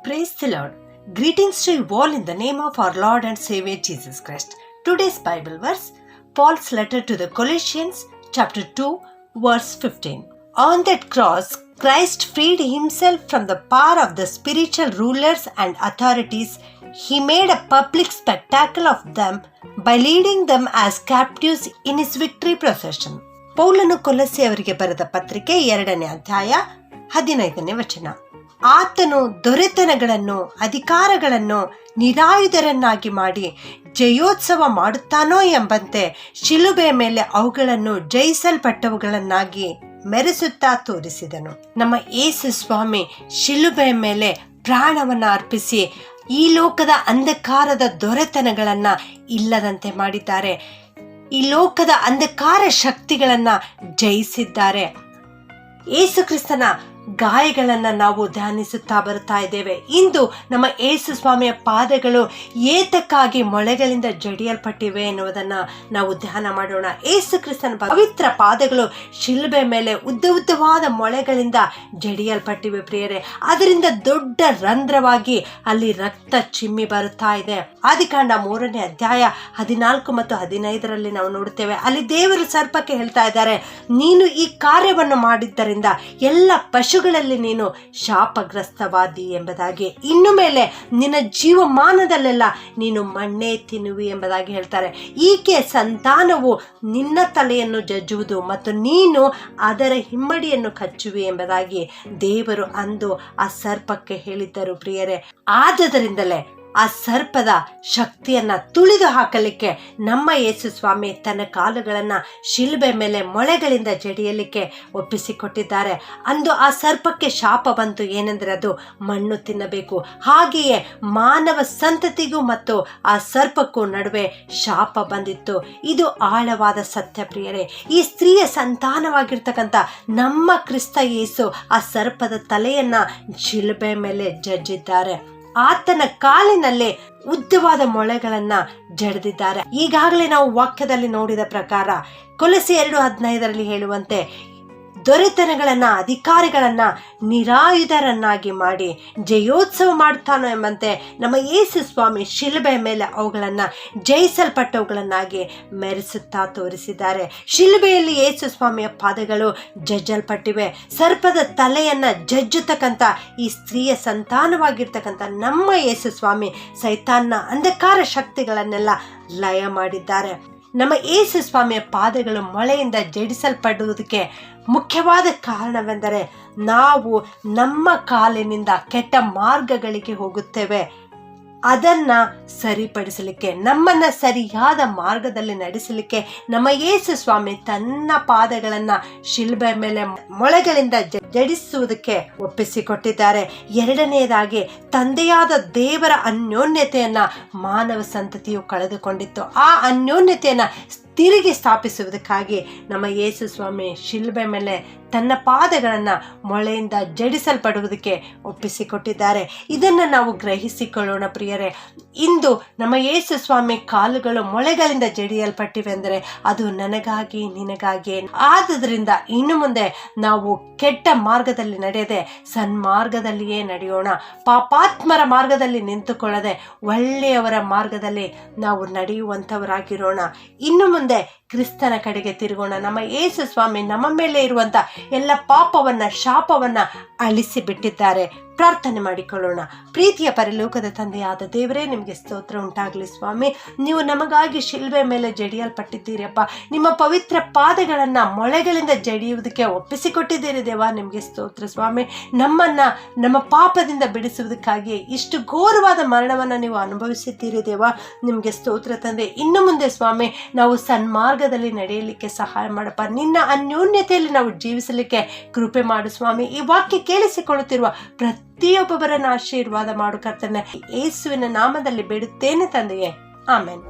Praise the Lord. Greetings to you all in the name of our Lord and Savior Jesus Christ. Today's Bible verse, Paul's letter to the Colossians, chapter 2, verse 15. On that cross, Christ freed himself from the power of the spiritual rulers and authorities. He made a public spectacle of them by leading them as captives in his victory procession. ಪೌಲನು ಕೊಲೊಸ್ಸೆಯವರಿಗೆ ಬರೆದ ಪತ್ರಿಕೆ 2ನೇ ಅಧ್ಯಾಯ 15ನೇ ವಚನ. ಆತನು ದೊರೆತನಗಳನ್ನು ಅಧಿಕಾರಗಳನ್ನು ನಿರಾಯುಧರನ್ನಾಗಿ ಮಾಡಿ ಜಯೋತ್ಸವ ಮಾಡುತ್ತಾನೋ ಎಂಬಂತೆ ಶಿಲುಬೆಯ ಮೇಲೆ ಅವುಗಳನ್ನು ಜಯಿಸಲ್ಪಟ್ಟವುಗಳನ್ನಾಗಿ ಮೆರೆಸುತ್ತಾ ತೋರಿಸಿದನು. ನಮ್ಮ ಯೇಸು ಸ್ವಾಮಿ ಶಿಲುಬೆಯ ಮೇಲೆ ಪ್ರಾಣವನ್ನ ಅರ್ಪಿಸಿ ಈ ಲೋಕದ ಅಂಧಕಾರದ ದೊರೆತನಗಳನ್ನ ಇಲ್ಲದಂತೆ ಮಾಡಿದ್ದಾರೆ. ಈ ಲೋಕದ ಅಂಧಕಾರ ಶಕ್ತಿಗಳನ್ನ ಜಯಿಸಿದ್ದಾರೆ. ಯೇಸು ಕ್ರಿಸ್ತನ ಗಾಯಗಳನ್ನು ನಾವು ಧ್ಯಾನಿಸುತ್ತಾ ಬರುತ್ತಾ ಇದ್ದೇವೆ. ಇಂದು ನಮ್ಮ ಯೇಸು ಸ್ವಾಮಿಯ ಪಾದಗಳು ಏತಕ್ಕಾಗಿ ಮೊಳೆಗಳಿಂದ ಜಡಿಯಲ್ಪಟ್ಟಿವೆ ಎನ್ನುವುದನ್ನು ನಾವು ಧ್ಯಾನ ಮಾಡೋಣ. ಯೇಸು ಕ್ರಿಸ್ತನ ಪವಿತ್ರ ಪಾದಗಳು ಶಿಲುಬೆ ಮೇಲೆ ಉದ್ದವಾದ ಮೊಳೆಗಳಿಂದ ಜಡಿಯಲ್ಪಟ್ಟಿವೆ ಪ್ರಿಯರೇ. ಅದರಿಂದ ದೊಡ್ಡ ರಂಧ್ರವಾಗಿ ಅಲ್ಲಿ ರಕ್ತ ಚಿಮ್ಮಿ ಬರುತ್ತಾ ಇದೆ. ಆದಿಕಾಂಡ 3ನೇ ಅಧ್ಯಾಯ 14 ಮತ್ತು 15ರಲ್ಲಿ ನಾವು ನೋಡುತ್ತೇವೆ. ಅಲ್ಲಿ ದೇವರು ಸರ್ಪಕ್ಕೆ ಹೇಳ್ತಾ ಇದ್ದಾರೆ, ನೀನು ಈ ಕಾರ್ಯವನ್ನು ಮಾಡಿದ್ದರಿಂದ ಎಲ್ಲ ಪಶುಗಳಲ್ಲಿ ನೀನು ಶಾಪಗ್ರಸ್ತವಾದಿ ಎಂಬುದಾಗಿ, ಇನ್ನು ಮೇಲೆ ನಿನ್ನ ಜೀವಮಾನದಲ್ಲೆಲ್ಲ ನೀನು ಮಣ್ಣೇ ತಿನ್ನುವಿ ಎಂಬುದಾಗಿ ಹೇಳ್ತಾರೆ. ಈಕೆ ಸಂತಾನವು ನಿನ್ನ ತಲೆಯನ್ನು ಜಜ್ಜುವುದು ಮತ್ತು ನೀನು ಅದರ ಹಿಮ್ಮಡಿಯನ್ನು ಕಚ್ಚುವಿ ಎಂಬುದಾಗಿ ದೇವರು ಅಂದು ಆ ಸರ್ಪಕ್ಕೆ ಹೇಳಿದ್ದರು ಪ್ರಿಯರೇ. ಆದ್ದರಿಂದಲೇ ಆ ಸರ್ಪದ ಶಕ್ತಿಯನ್ನ ತುಳಿದು ಹಾಕಲಿಕ್ಕೆ ನಮ್ಮ ಯೇಸು ಸ್ವಾಮಿ ತನ್ನ ಕಾಲುಗಳನ್ನ ಶಿಲುಬೆ ಮೇಲೆ ಮೊಳೆಗಳಿಂದ ಜಡಿಯಲಿಕ್ಕೆ ಒಪ್ಪಿಸಿಕೊಟ್ಟಿದ್ದಾರೆ. ಅಂದು ಆ ಸರ್ಪಕ್ಕೆ ಶಾಪ ಬಂತು, ಏನೆಂದರೆ ಅದು ಮಣ್ಣು ತಿನ್ನಬೇಕು. ಹಾಗೆಯೇ ಮಾನವ ಸಂತತಿಗೂ ಮತ್ತು ಆ ಸರ್ಪಕ್ಕೂ ನಡುವೆ ಶಾಪ ಬಂದಿತ್ತು. ಇದು ಆಳವಾದ ಸತ್ಯ ಪ್ರಿಯರೇ. ಈ ಸ್ತ್ರೀಯ ಸಂತಾನವಾಗಿರ್ತಕ್ಕಂಥ ನಮ್ಮ ಕ್ರಿಸ್ತ ಯೇಸು ಆ ಸರ್ಪದ ತಲೆಯನ್ನ ಶಿಲುಬೆ ಮೇಲೆ ಜಜ್ಜಿದ್ದಾರೆ. ಆತನ ಕಾಲಿನಲ್ಲಿ ಉದ್ದವಾದ ಮೊಳೆಗಳನ್ನ ಜಡಿದಿದ್ದಾರೆ. ಈಗಾಗಲೇ ನಾವು ವಾಕ್ಯದಲ್ಲಿ ನೋಡಿದ ಪ್ರಕಾರ ಕೊಲೊಸ್ಸೆ 2:15ರಲ್ಲಿ ಹೇಳುವಂತೆ ದೊರೆತನಗಳನ್ನ ಅಧಿಕಾರಿಗಳನ್ನ ನಿರಾಯುಧರನ್ನಾಗಿ ಮಾಡಿ ಜಯೋತ್ಸವ ಮಾಡುತ್ತಾನೋ ಎಂಬಂತೆ ನಮ್ಮ ಯೇಸು ಸ್ವಾಮಿ ಶಿಲುಬೆಯ ಮೇಲೆ ಅವುಗಳನ್ನ ಜಯಿಸಲ್ಪಟ್ಟವುಗಳನ್ನಾಗಿ ಮೆರೆಸುತ್ತಾ ತೋರಿಸಿದ್ದಾರೆ. ಶಿಲುಬೆಯಲ್ಲಿ ಯೇಸು ಸ್ವಾಮಿಯ ಪಾದಗಳು ಜಜ್ಜಲ್ಪಟ್ಟಿವೆ. ಸರ್ಪದ ತಲೆಯನ್ನ ಜಜ್ಜತಕ್ಕಂಥ ಈ ಸ್ತ್ರೀಯ ಸಂತಾನವಾಗಿರ್ತಕ್ಕಂಥ ನಮ್ಮ ಯೇಸು ಸ್ವಾಮಿ ಸೈತಾನ್ನ ಅಂಧಕಾರ ಶಕ್ತಿಗಳನ್ನೆಲ್ಲ ಲಯ ಮಾಡಿದ್ದಾರೆ. ನಮ್ಮ ಯೇಸು ಸ್ವಾಮಿಯ ಪಾದಗಳು ಮೊಳೆಯಿಂದ ಜಡಿಸಲ್ಪಡುವುದಕ್ಕೆ ಮುಖ್ಯವಾದ ಕಾರಣವೆಂದರೆ ನಾವು ನಮ್ಮ ಕಾಲಿನಿಂದ ಕೆಟ್ಟ ಮಾರ್ಗಗಳಿಗೆ ಹೋಗುತ್ತೇವೆ. ಅದನ್ನ ಸರಿಪಡಿಸಲಿಕ್ಕೆ, ನಮ್ಮನ್ನ ಸರಿಯಾದ ಮಾರ್ಗದಲ್ಲಿ ನಡೆಸಲಿಕ್ಕೆ ನಮ್ಮ ಯೇಸು ಸ್ವಾಮಿ ತನ್ನ ಪಾದಗಳನ್ನ ಶಿಲುಬೆ ಮೇಲೆ ಮೊಳೆಗಳಿಂದ ಜಡಿಸುವುದಕ್ಕೆ ಒಪ್ಪಿಸಿಕೊಟ್ಟಿದ್ದಾರೆ. ಎರಡನೆಯದಾಗಿ ತಂದೆಯಾದ ದೇವರ ಅನ್ಯೋನ್ಯತೆಯನ್ನ ಮಾನವ ಸಂತತಿಯು ಕಳೆದುಕೊಂಡಿತ್ತು. ಆ ಅನ್ಯೋನ್ಯತೆಯನ್ನ ತಿರುಗಿ ಸ್ಥಾಪಿಸುವುದಕ್ಕಾಗಿ ನಮ್ಮ ಯೇಸು ಸ್ವಾಮಿ ಶಿಲುಬೆ ಮೇಲೆ ತನ್ನ ಪಾದಗಳನ್ನು ಮೊಳೆಯಿಂದ ಜಡಿಸಲ್ಪಡುವುದಕ್ಕೆ ಒಪ್ಪಿಸಿಕೊಟ್ಟಿದ್ದಾರೆ. ಇದನ್ನು ನಾವು ಗ್ರಹಿಸಿಕೊಳ್ಳೋಣ ಪ್ರಿಯರೇ. ಇಂದು ನಮ್ಮ ಯೇಸು ಸ್ವಾಮಿ ಕಾಲುಗಳು ಮೊಳೆಗಳಿಂದ ಜಡಿಯಲ್ಪಟ್ಟಿವೆ ಅಂದರೆ ಅದು ನನಗಾಗಿ ನಿನಗಾಗಿ. ಆದುದರಿಂದ ಇನ್ನು ಮುಂದೆ ನಾವು ಕೆಟ್ಟ ಮಾರ್ಗದಲ್ಲಿ ನಡೆಯದೆ ಸನ್ಮಾರ್ಗದಲ್ಲಿಯೇ ನಡೆಯೋಣ. ಪಾಪಾತ್ಮರ ಮಾರ್ಗದಲ್ಲಿ ನಿಂತುಕೊಳ್ಳದೆ ಒಳ್ಳೆಯವರ ಮಾರ್ಗದಲ್ಲಿ ನಾವು ನಡೆಯುವಂಥವರಾಗಿರೋಣ. ಇನ್ನು ಮುಂದೆ ಕ್ರಿಸ್ತನ ಕಡೆಗೆ ತಿರುಗೋಣ. ನಮ್ಮ ಯೇಸು ಸ್ವಾಮಿ ನಮ್ಮ ಮೇಲೆ ಇರುವಂತ ಎಲ್ಲ ಪಾಪವನ್ನ ಶಾಪವನ್ನ ಅಳಿಸಿ ಬಿಟ್ಟಿದ್ದಾರೆ. ಪ್ರಾರ್ಥನೆ ಮಾಡಿಕೊಳ್ಳೋಣ. ಪ್ರೀತಿಯ ಪರಲೋಕದ ತಂದೆಯಾದ ದೇವರೇ, ನಿಮಗೆ ಸ್ತೋತ್ರ ಉಂಟಾಗಲಿ ಸ್ವಾಮಿ. ನೀವು ನಮಗಾಗಿ ಶಿಲುಬೆ ಮೇಲೆ ಜಡಿಯಲ್ಪಟ್ಟಿದ್ದೀರಪ್ಪ. ನಿಮ್ಮ ಪವಿತ್ರ ಪಾದಗಳನ್ನ ಮೊಳೆಗಳಿಂದ ಜಡಿಯುವುದಕ್ಕೆ ಒಪ್ಪಿಸಿಕೊಟ್ಟಿದ್ದೀರಿ ದೇವ. ನಿಮಗೆ ಸ್ತೋತ್ರ ಸ್ವಾಮಿ. ನಮ್ಮನ್ನ ನಮ್ಮ ಪಾಪದಿಂದ ಬಿಡಿಸುವುದಕ್ಕಾಗಿ ಇಷ್ಟು ಘೋರವಾದ ಮರಣವನ್ನ ನೀವು ಅನುಭವಿಸಿದ್ದೀರಿ ದೇವ. ನಿಮಗೆ ಸ್ತೋತ್ರ ತಂದೆ. ಇನ್ನು ಮುಂದೆ ಸ್ವಾಮಿ ನಾವು ಸನ್ಮಾರ್ಗದಲ್ಲಿ ನಡೆಯಲಿಕ್ಕೆ ಸಹಾಯ ಮಾಡಪ್ಪ. ನಿನ್ನ ಅನ್ಯೋನ್ಯತೆಯಲ್ಲಿ ನಾವು ಜೀವಿಸಲಿಕ್ಕೆ ಕೃಪೆ ಮಾಡು ಸ್ವಾಮಿ. ಈ ವಾಕ್ಯ ಕೇಳಿಸಿಕೊಳ್ಳುತ್ತಿರುವ ಪ್ರತಿಯೊಬ್ಬರನ್ನ ಆಶೀರ್ವಾದ ಮಾಡು ಕರ್ತನೆ. ಯೇಸುವಿನ ನಾಮದಲ್ಲಿ ಬೇಡುತ್ತೇನೆ ತಂದೆಯೇ, ಆಮೆನ್.